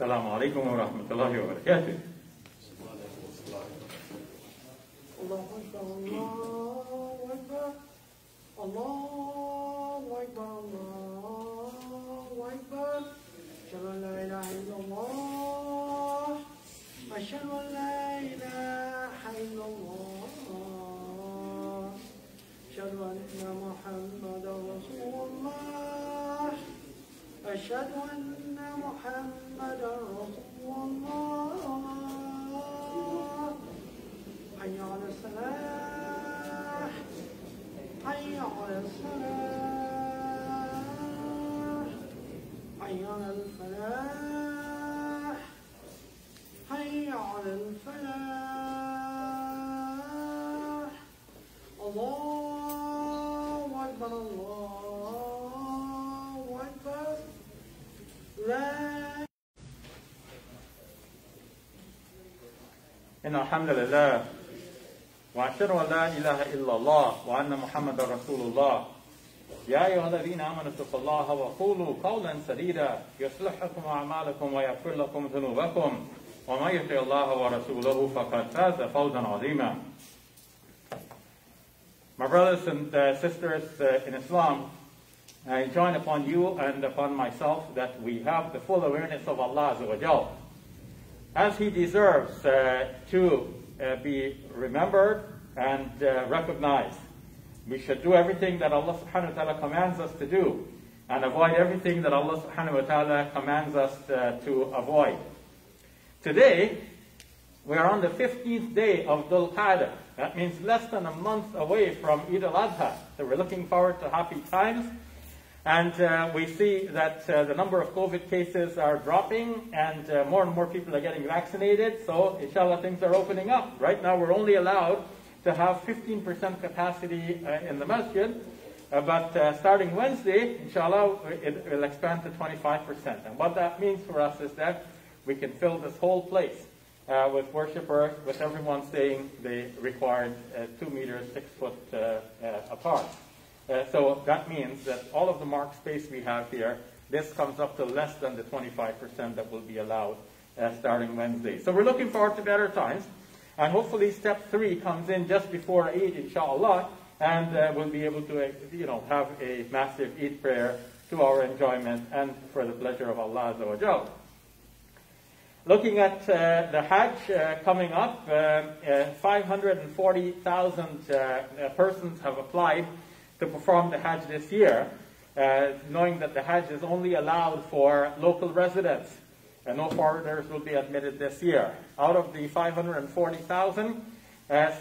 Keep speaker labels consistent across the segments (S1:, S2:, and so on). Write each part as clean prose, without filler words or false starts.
S1: Assalamu alaikum wa rahmatullahi wa barakatuh.
S2: Allahu Akbar, Allahu Akbar, Allahu Akbar, Allahu Akbar. Ashhadu an la ilaha illallah. Ashhadu an la ilaha illallah. Ashhadu anna Muhammadan Rasulullah. Ashhadu anna Muhammadan Rasulullah. حي على الصلاة حي على الصلاة حي على الفلاح حي على الفلاح الله أكبر الله أكبر لا
S1: إن الحمد لله وأشهد أن لا إله إلا الله وأن محمدا رسول الله يا أيها الذين آمنوا اتقوا الله وقولوا قولا سديدا يصلح لكم أعمالكم ويغفر لكم ذنوبكم ومن يطع الله ورسوله فقد فاز فوزا عظيما. My brothers and sisters in Islam, I join upon you and upon myself that we have the full awareness of Allah Azza wa Jal, as He deserves to be remembered and recognized. We should do everything that Allah subhanahu wa ta'ala commands us to do and avoid everything that Allah subhanahu wa ta'ala commands us to avoid. Today, we are on the 15th day of Dhul Qa'dah. That means less than a month away from Eid al-Adha. So we're looking forward to happy times. And we see that the number of COVID cases are dropping and more people are getting vaccinated. So, inshallah, things are opening up. Right now, we're only allowed to have 15% capacity in the masjid. But starting Wednesday, inshallah, it will expand to 25%. And what that means for us is that we can fill this whole place with worshippers, with everyone staying the required 2 meters, 6 foot apart. So that means that all of the marked space we have here, this comes up to less than the 25% that will be allowed starting Wednesday. So we're looking forward to better times. And hopefully step 3 comes in just before Eid, inshallah, and we'll be able to have a massive Eid prayer to our enjoyment and for the pleasure of Allah Azza wa Jal. Looking at the Hajj coming up, 540,000 persons have applied to perform the Hajj this year, knowing that the Hajj is only allowed for local residents and no foreigners will be admitted this year. Out of the 540,000,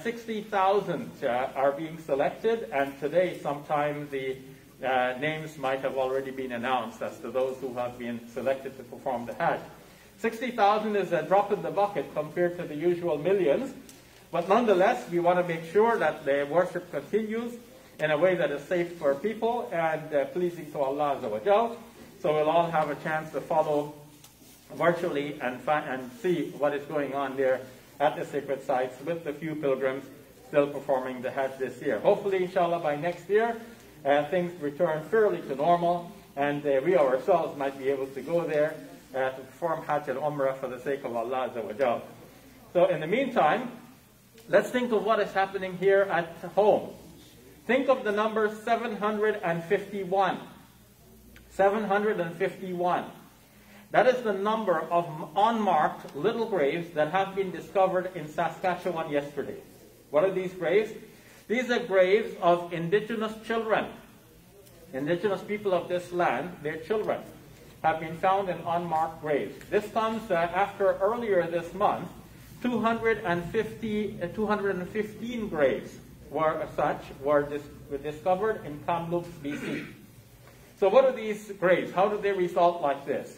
S1: 60,000 are being selected, and today sometime the names might have already been announced as to those who have been selected to perform the Hajj. 60,000 is a drop in the bucket compared to the usual millions, but nonetheless we want to make sure that the worship continues in a way that is safe for people and pleasing to Allah Azza wa Jal. So we'll all have a chance to follow virtually and see what is going on there at the sacred sites with the few pilgrims still performing the Hajj this year. Hopefully, inshallah, by next year, things return fairly to normal and we ourselves might be able to go there to perform Hajj and Umrah for the sake of Allah Azza wa Jal. So in the meantime, let's think of what is happening here at home. Think of the number 751. 751. That is the number of unmarked little graves that have been discovered in Saskatchewan yesterday. What are these graves? These are graves of indigenous children. Indigenous people of this land, their children, have been found in unmarked graves. This comes after earlier this month, 215 graves were discovered in Kamloops, BC. So what are these graves? How did they result like this?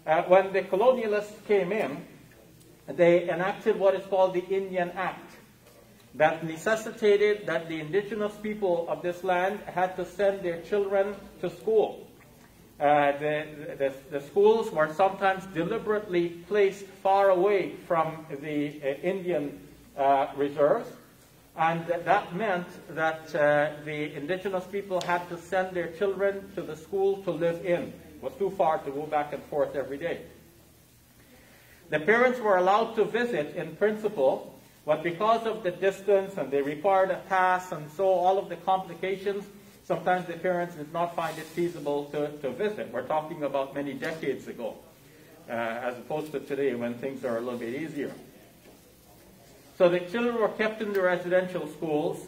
S1: When the colonialists came in, they enacted what is called the Indian Act that necessitated that the indigenous people of this land had to send their children to school. The schools were sometimes deliberately placed far away from the Indian reserves, and that meant that the indigenous people had to send their children to the school to live in. It was too far to go back and forth every day. The parents were allowed to visit in principle, but because of the distance and they required a pass and so all of the complications, sometimes the parents did not find it feasible to visit. We're talking about many decades ago, as opposed to today when things are a little bit easier. So the children were kept in the residential schools.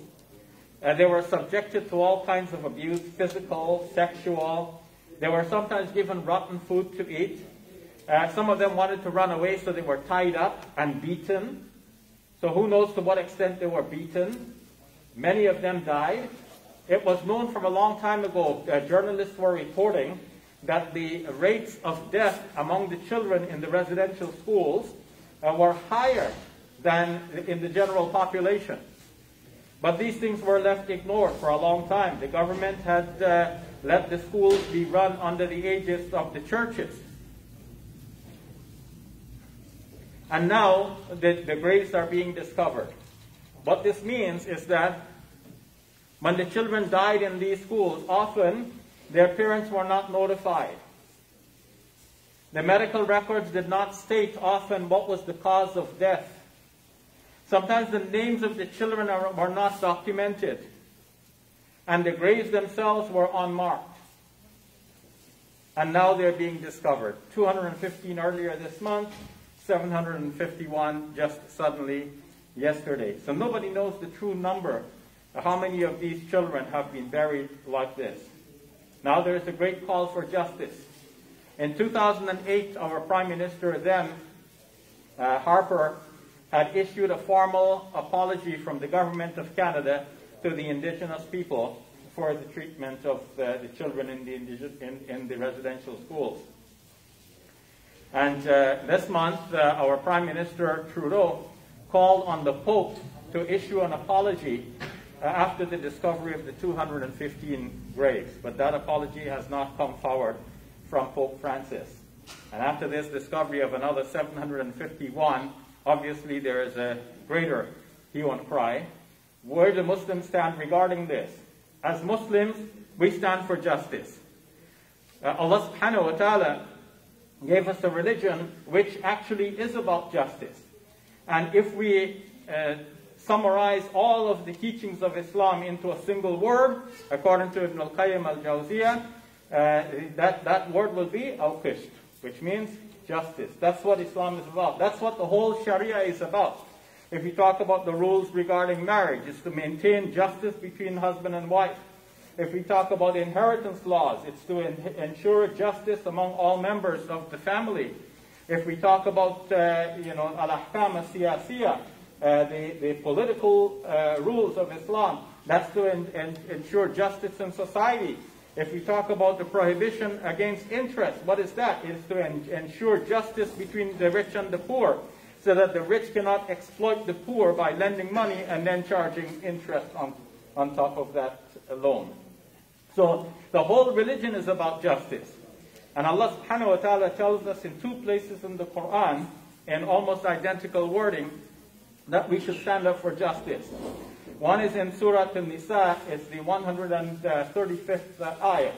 S1: They were subjected to all kinds of abuse, physical, sexual. They were sometimes given rotten food to eat. Some of them wanted to run away, so they were tied up and beaten. So who knows to what extent they were beaten. Many of them died. It was known from a long time ago, journalists were reporting that the rates of death among the children in the residential schools were higher than in the general population. But these things were left ignored for a long time. The government had let the schools be run under the aegis of the churches. And now the graves are being discovered. What this means is that when the children died in these schools, often their parents were not notified. The medical records did not state often what was the cause of death. Sometimes the names of the children were not documented, and the graves themselves were unmarked. And now they're being discovered. 215 earlier this month, 751 just suddenly yesterday. So nobody knows the true number, how many of these children have been buried like this. Now there is a great call for justice. In 2008, our Prime Minister then, Harper, had issued a formal apology from the Government of Canada to the Indigenous people for the treatment of the children in the residential schools. And this month, our Prime Minister Trudeau called on the Pope to issue an apology after the discovery of the 215 graves. But that apology has not come forward from Pope Francis. And after this discovery of another 751, obviously there is a greater hue and cry. Where do Muslims stand regarding this? As Muslims, we stand for justice. Allah subhanahu wa ta'ala gave us a religion which actually is about justice. And if we summarize all of the teachings of Islam into a single word, according to Ibn al-Qayyim al-Jawziyah, that word will be al-Qist, which means justice. That's what Islam is about. That's what the whole Sharia is about. If you talk about the rules regarding marriage, it's to maintain justice between husband and wife. If we talk about inheritance laws, it's to ensure justice among all members of the family. If we talk about, al-ahkam al-siyasiyah, the political rules of Islam, that's to ensure justice in society. If we talk about the prohibition against interest, what is that? It is to ensure justice between the rich and the poor, so that the rich cannot exploit the poor by lending money and then charging interest on top of that loan. So the whole religion is about justice. And Allah subhanahu wa ta'ala tells us in two places in the Quran, in almost identical wording, that we should stand up for justice. One is in Surah Al-Nisa, it's the 135th ayah.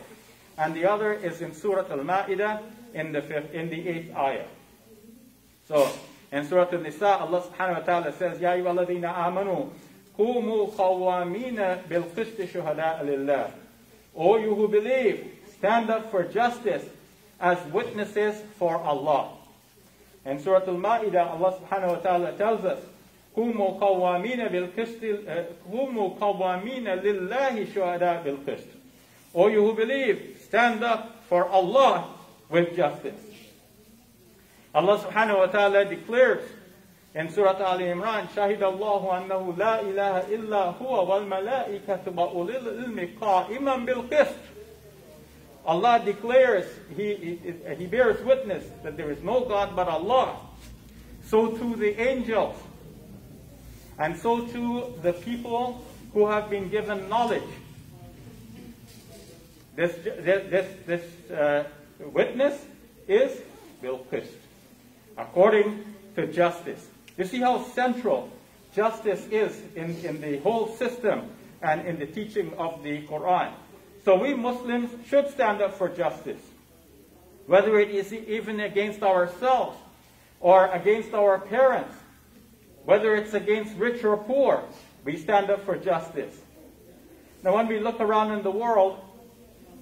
S1: And the other is in Surah Al-Ma'idah, in the 8th ayah. So, in Surah Al-Nisa, Allah subhanahu wa ta'ala says, Ya ayyuhalladhina amanu, qumu qawwamina bil-qist shuhada'a lillah. O you who believe, stand up for justice as witnesses for Allah. In Surah Al-Ma'idah, Allah subhanahu wa ta'ala tells us, قُومُوا قَوَّامِينَ لِلَّهِ شُهَدَاءَ بِالْقِسْطِ. O you who believe, stand up for Allah with justice. Allah subhanahu wa ta'ala declares in Surah Ali Imran, شَهِدَ اللَّهُ أَنَّهُ لَا إِلَهَ إِلَّا هُوَ وَالْمَلَائِكَةُ وَأُولِي الْعِلْمِ قَائِمًا بِالْقِسْطِ. Allah declares, He bears witness that there is no God but Allah. So too the angels. And so too the people who have been given knowledge. This witness is bil-qist, according to justice. You see how central justice is in the whole system and in the teaching of the Quran. So we Muslims should stand up for justice, whether it is even against ourselves or against our parents, whether it's against rich or poor, we stand up for justice. Now, when we look around in the world,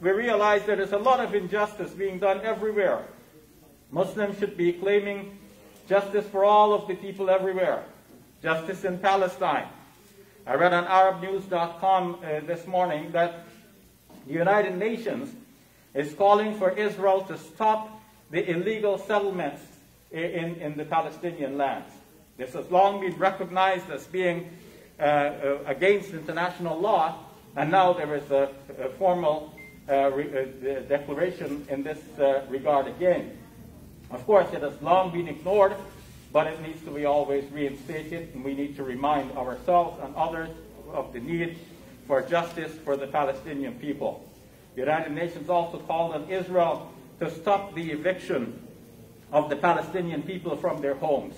S1: we realize that there's a lot of injustice being done everywhere. Muslims should be claiming justice for all of the people everywhere. Justice in Palestine. I read on ArabNews.com this morning that the United Nations is calling for Israel to stop the illegal settlements in the Palestinian lands. This has long been recognized as being against international law, and now there is a formal declaration in this regard again. Of course, it has long been ignored, but it needs to be always reinstated, and we need to remind ourselves and others of the need for justice for the Palestinian people. The United Nations also called on Israel to stop the eviction of the Palestinian people from their homes.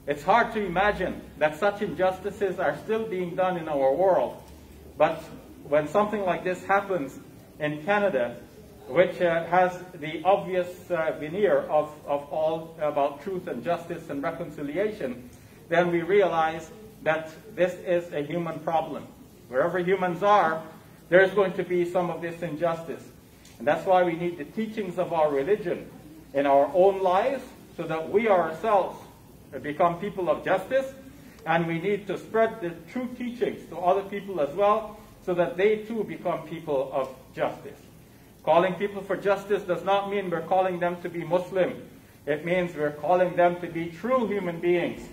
S1: It's hard to imagine that such injustices are still being done in our world, but when something like this happens in Canada, which has the obvious veneer of all about truth and justice and reconciliation, then we realize that this is a human problem. Wherever humans are, there's going to be some of this injustice. And that's why we need the teachings of our religion in our own lives, so that we ourselves become people of justice, and we need to spread the true teachings to other people as well, so that they too become people of justice. Calling people for justice does not mean we're calling them to be Muslim. It means we're calling them to be true human beings.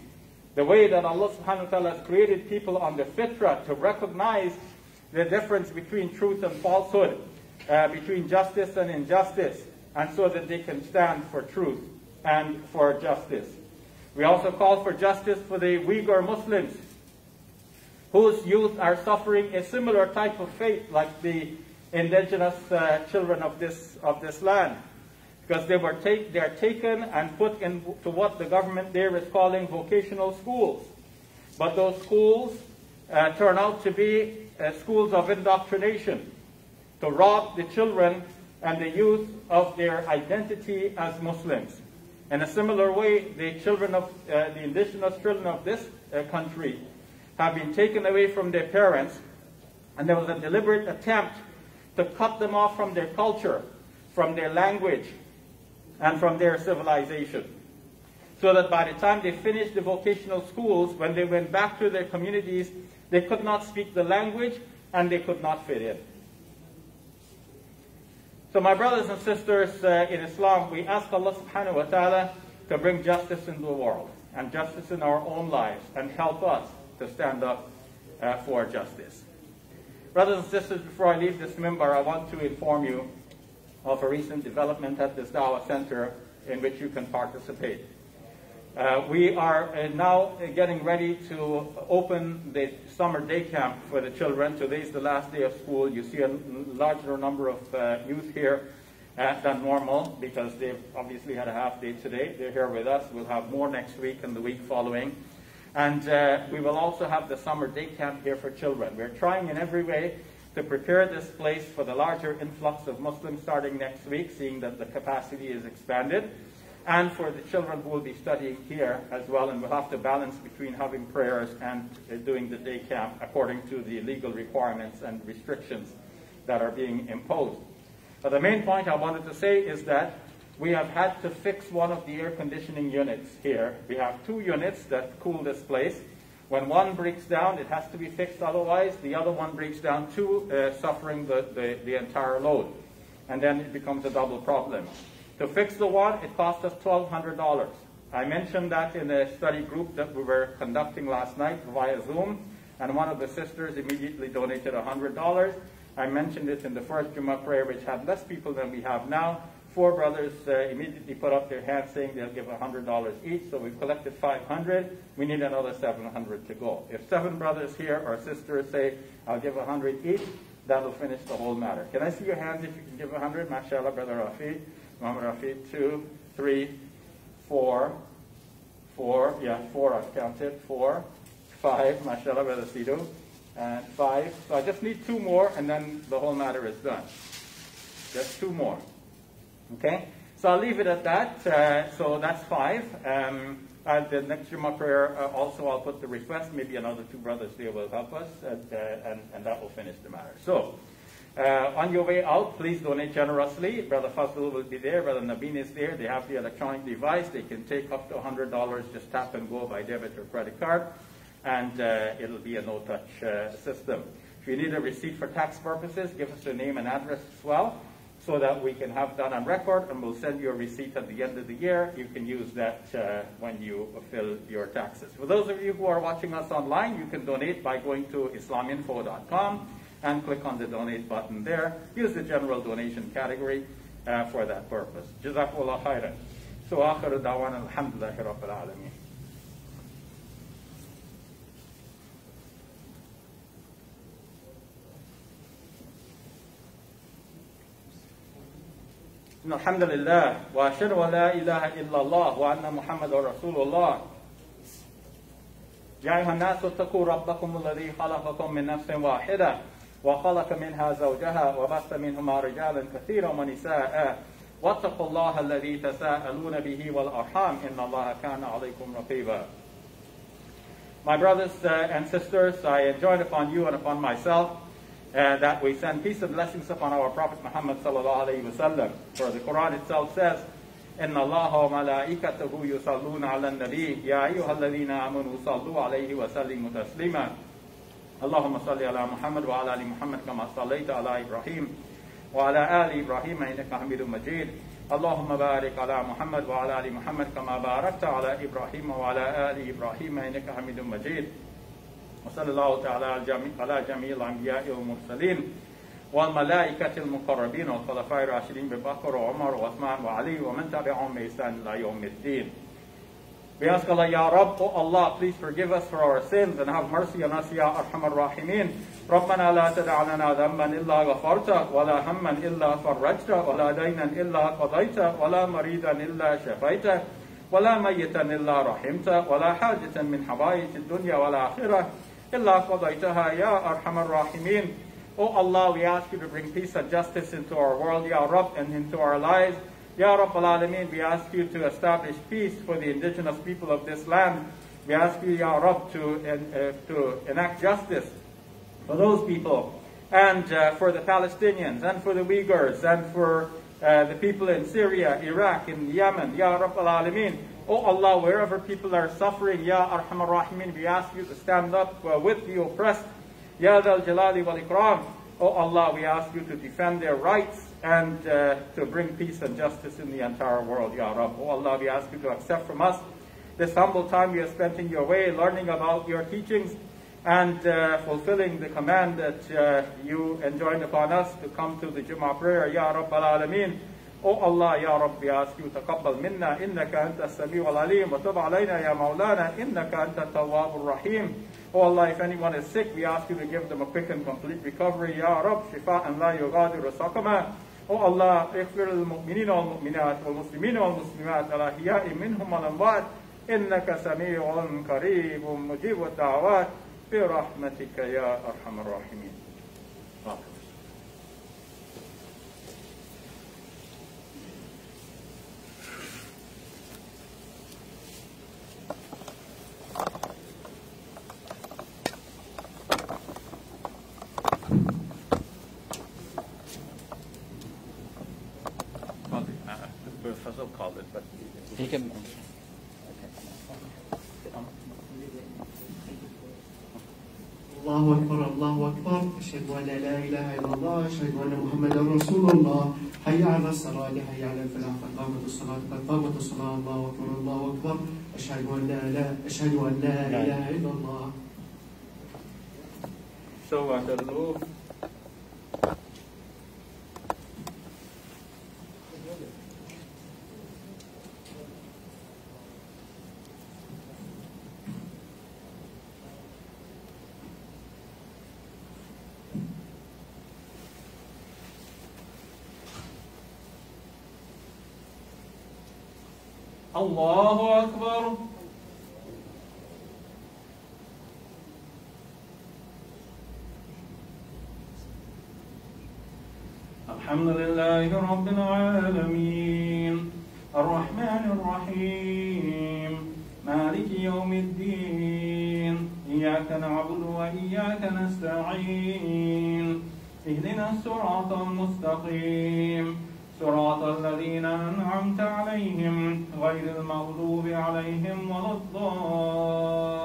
S1: The way that Allah subhanahu wa ta'ala has created people on the fitrah to recognize the difference between truth and falsehood, between justice and injustice, and so that they can stand for truth and for justice. We also call for justice for the Uyghur Muslims, whose youth are suffering a similar type of fate like the indigenous children of this land, because they are taken and put into what the government there is calling vocational schools. But those schools turn out to be schools of indoctrination, to rob the children and the youth of their identity as Muslims. In a similar way, the children of the indigenous children of this country have been taken away from their parents, and there was a deliberate attempt to cut them off from their culture, from their language, and from their civilization. So that by the time they finished the vocational schools, when they went back to their communities, they could not speak the language and they could not fit in. So my brothers and sisters in Islam, we ask Allah subhanahu wa ta'ala to bring justice into the world, and justice in our own lives, and help us to stand up for justice. Brothers and sisters, before I leave this minbar, I want to inform you of a recent development at this Dawah Center in which you can participate. We are now getting ready to open the summer day camp for the children. Today's the last day of school. You see a larger number of youth here than normal, because they've obviously had a half day today. They're here with us. We'll have more next week and the week following. And we will also have the summer day camp here for children. We're trying in every way to prepare this place for the larger influx of Muslims starting next week, seeing that the capacity is expanded, and for the children who will be studying here as well. And we'll have to balance between having prayers and doing the day camp according to the legal requirements and restrictions that are being imposed. But the main point I wanted to say is that we have had to fix one of the air conditioning units here. We have 2 units that cool this place. When one breaks down, it has to be fixed, otherwise the other one breaks down too, suffering the entire load. And then it becomes a double problem. To fix the one, it cost us $1,200. I mentioned that in a study group that we were conducting last night via Zoom, and one of the sisters immediately donated $100. I mentioned it in the first Jummah prayer, which had less people than we have now. 4 brothers immediately put up their hands saying they'll give $100 each, so we've collected $500. We need another $700 to go. If 7 brothers here or sisters say, I'll give $100 each, that'll finish the whole matter. Can I see your hands if you can give $100? MashaAllah, Brother Rafi. Muhammad Rafi, 2, 3, 4, 4, yeah, 4 I've counted, 4, 5, MashaAllah, Brother Sido, and 5. So I just need 2 more, and then the whole matter is done. Just 2 more. Okay? So I'll leave it at that. So that's 5. And the next Jummah prayer, also I'll put the request. Maybe another 2 brothers there will help us, and that will finish the matter. So on your way out, please donate generously. Brother Fazlul will be there. Brother Nabeen is there. They have the electronic device. They can take up to $100. Just tap and go by debit or credit card, and it'll be a no-touch system. If you need a receipt for tax purposes, give us your name and address as well, so that we can have that on record, and we'll send you a receipt at the end of the year. You can use that when you fill your taxes. For those of you who are watching us online, you can donate by going to islaminfo.com and click on the donate button there. Use the general donation category for that purpose. Jazakallah khairan. So akhiru da'wana alhamdulillahi rabbil alameen. الحمد لله وأشهد أن لا إله إلا الله وأن محمد رسول الله يا أيها الناس اتقوا ربكم الذي خلقكم من نفس واحدة وخلق منها زوجها وبث منهما رجالا كثيرا ونساء واتقوا الله الذي تساءلون به والأرحام إن الله كان عليكم رقيبا. My brothers and sisters, I enjoin upon you and upon myself that we send peace and blessings upon our Prophet Muhammad sallallahu alayhi wa sallam. For the Quran itself says, إِنَّ اللَّهَ وَمَلَائِكَتَهُ يُصَلُّونَ عَلَى النَّبِيِّ يَا أَيُّهَا الَّذِينَ آمَنُوا صَلُّوا عَلَيْهِ وَسَلِّمُوا تَسْلِيمًا اللهم صل على محمد وعلى آل محمد كما صليت على إبراهيم وعلى آل إبراهيم إنك حميد مجيد اللهم بارك على محمد وعلى آل محمد كما باركت على إبراهيم وعلى آل إبراهيم إنك حميد مجيد وصلى الله تعالى على جميع الأنبياء والمرسلين والملائكة المقربين والخلفاء الراشدين أبي بكر وعمر وعثمان وعلي ومن تبعهم بإحسان إلى يوم الدين. We ask Allah, Ya Rabb, oh Allah, please forgive us for our sins and have mercy on us, Ya Arhamar Rahimin. ربنا لا تدع لنا ذنبا إلا غفرته ولا هما إلا فرجته ولا دينا إلا قضيته ولا مريضا إلا شفيته ولا ميتا إلا رحمته ولا حاجة من حوائج الدنيا والآخرة إلا قضيتها يا أرحم الراحمين. Oh Allah, we ask you to bring peace and justice into our world, Ya Rabb, and into our lives. Ya Rabb al-Alameen, we ask you to establish peace for the indigenous people of this land. We ask you, Ya Rabb, to enact justice for those people, and for the Palestinians, and for the Uyghurs, and for the people in Syria, Iraq, in Yemen, Ya Rabb al-Alameen. Oh Allah, wherever people are suffering, Ya Arhamar Rahimin, we ask you to stand up with the oppressed, Ya Dal Jalali wal Ikram. Oh Allah, we ask you to defend their rights and to bring peace and justice in the entire world, Ya Rabb. Oh Allah, we ask you to accept from us this humble time we have spent in your way, learning about your teachings and fulfilling the command that you enjoined upon us to come to the Jummah prayer, Ya Rabb al-Alameen. Oh Allah, Ya Rabb, we ask you, تقبل منا إنك أنت السميع العليم وتب علينا يا مولانا إنك أنت التواب الرحيم. Oh Allah, if anyone is sick, we ask you to give them a quick and complete recovery, Ya Rabb, شفاء لا يغادر سقما. Oh Allah, اغفر للمؤمنين والمؤمنات والمسلمين والمسلمات الأحياء منهم والأموات إنك سميع قريب مجيب الدعوات برحمتك يا أرحم الراحمين. Fazal called it, but he can.
S3: الله أكبر الله أكبر أشهد أن لا إله إلا الله أشهد أن محمدا رسول الله حي على الصلاة حي على الفلاح قد قامت الصلاة قد قامت الصلاة الله أكبر الله أكبر أشهد أن لا إله إلا الله.
S1: So the الله أكبر. الحمد لله رب العالمين. الرحمن الرحيم مالك يوم الدين إياك نعبد وإياك نستعين اهدنا الصراط المستقيم صراط الذين أنعمت عليهم غير المغضوب عليهم ولا الضالين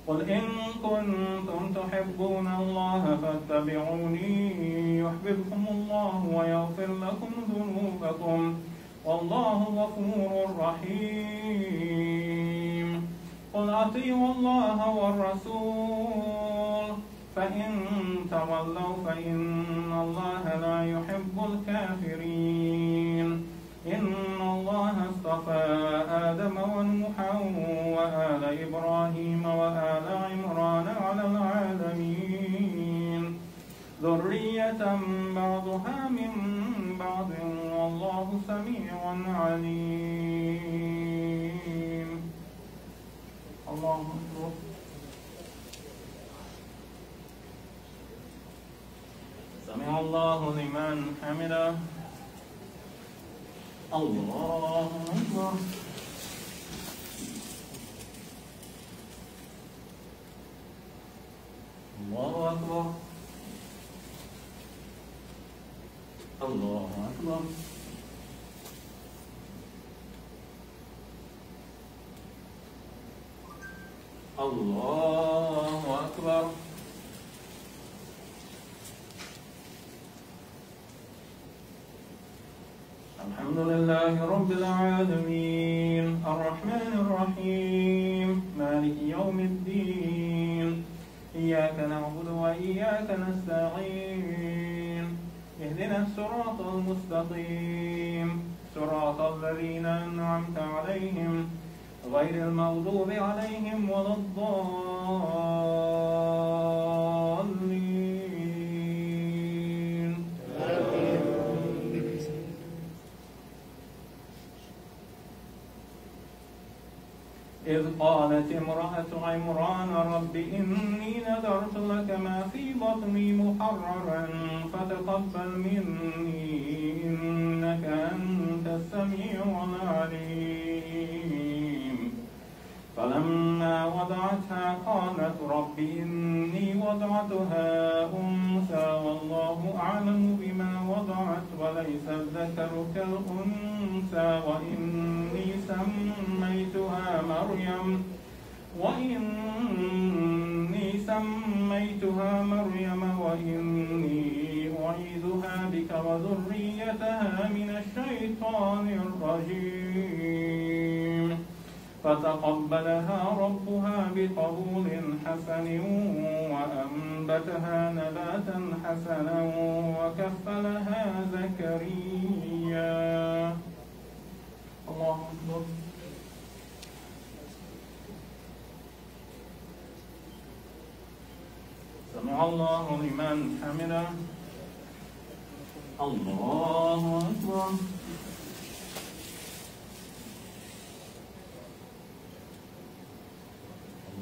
S1: قل إن كنتم تحبون الله فاتبعوني يحببكم الله ويغفر لكم ذنوبكم والله غفور رحيم قل أطيعوا الله والرسول فإن تولوا فإن الله لا يحب الكافرين إن الله اصطفى آدم ونوحا وآل إبراهيم وآل عمران على العالمين ذرية بعضها من بعض والله سميع عليم الله أكبر سمع الله لمن حمده الله أكبر الله أكبر الله أكبر الله أكبر الحمد لله رب العالمين الرحمن الرحيم مالك يوم الدين إياك نعبد وإياك نستعين اهدنا الصراط المستقيم صراط الذين أنعمت عليهم غير المغضوب عليهم ولا الضالين إذ قالت امرأة عمران رب إني نذرت لك ما في بطني محررا فتقبل مني إنك أنت السميع العليم فلما وضعتها قالت رب إني وضعتها أنثى والله أعلم بما وضعت وليس الذكر كالأنثى وإني سميتها مريم وإني أعيذها بك وذريتها من الشيطان الرجيم فتقبلها ربها بقبول حسن وأنبتها نباتا حسنا وكفلها زكريا الله أكبر سمع الله لمن حمده الله أكبر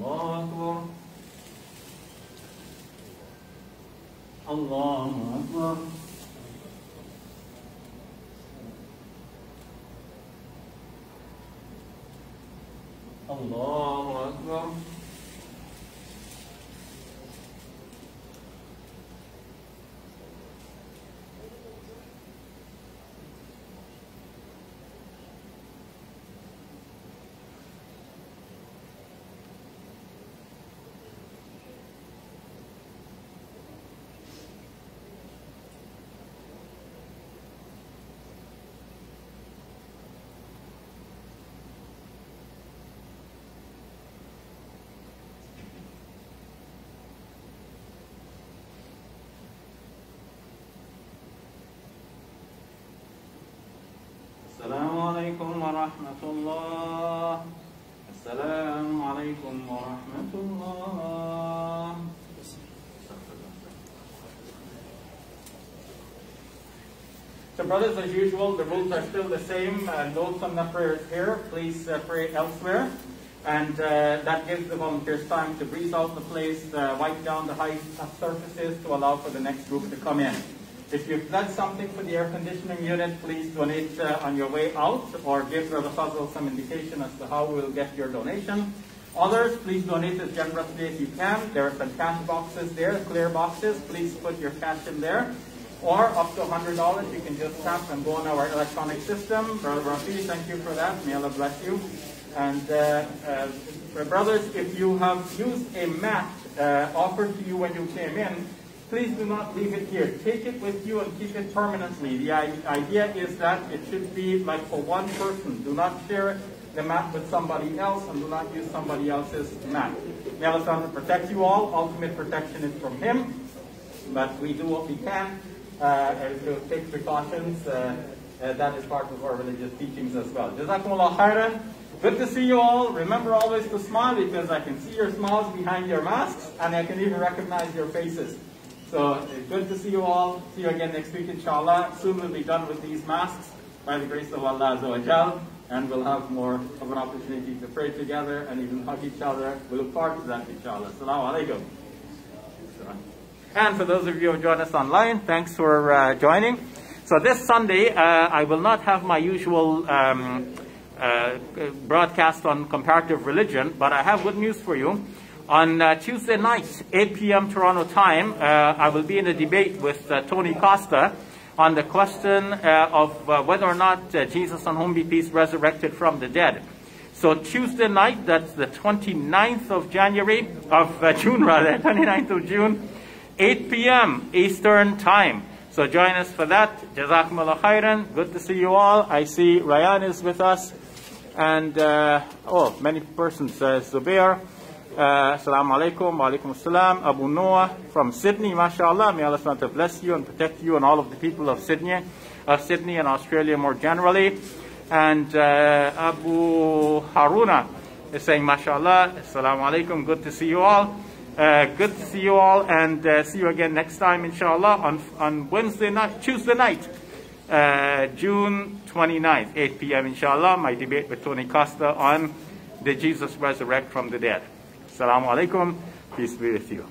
S1: الله أكبر الله أكبر الله أكبر السلام عليكم ورحمة الله. السلام عليكم ورحمة الله. So brothers, as usual, the rules are still the same. Notes on the prayers here. Please pray elsewhere. And that gives the volunteers time to breeze out the place, wipe down the high surfaces to allow for the next group to come in. If you've done something for the air conditioning unit, please donate on your way out, or give Brother Fazal some indication as to how we'll get your donation. Others, please donate as generously as you can. There are some cash boxes there, clear boxes. Please put your cash in there. Or up to $100, you can just tap and go on our electronic system. Brother Rafi, thank you for that. May Allah bless you. And brothers, if you have used a mat offered to you when you came in, please do not leave it here. Take it with you and keep it permanently. The idea is that it should be like for one person. Do not share the mat with somebody else, and do not use somebody else's mat. May Allah protect you all. Ultimate protection is from Him. But we do what we can to take precautions. That is part of our religious teachings as well. Jazakumullah khairan. Good to see you all. Remember always to smile, because I can see your smiles behind your masks, and I can even recognize your faces. So good to see you all. See you again next week, inshallah. Soon we'll be done with these masks by the grace of Allah Azza wa Jal, and we'll have more of an opportunity to pray together and even hug each other. We look forward to that, inshallah. Assalamu alaikum. And for those of you who have joined us online, thanks for joining. So this Sunday, I will not have my usual broadcast on comparative religion, but I have good news for you. On Tuesday night, 8 p.m. Toronto time, I will be in a debate with Tony Costa on the question of whether or not Jesus, on whom be peace, resurrected from the dead. So Tuesday night, that's the 29th of June, 29th of June, 8 p.m. Eastern time. So join us for that. Jazakumullah khairan. Good to see you all. I see Ryan is with us. And, many persons. Zubair. Assalamu alaikum, wa alaikum assalam. Abu Noah from Sydney, mashallah. May Allah SWT bless you and protect you and all of the people of Sydney and Australia more generally. And Abu Haruna is saying, mashallah. Assalamu alaikum, good to see you all. Good to see you all, and see you again next time, inshallah, on Tuesday night, June 29th, 8 p.m., inshallah, my debate with Tony Costa on did Jesus resurrect from the dead. Assalamu alaikum, peace be with you.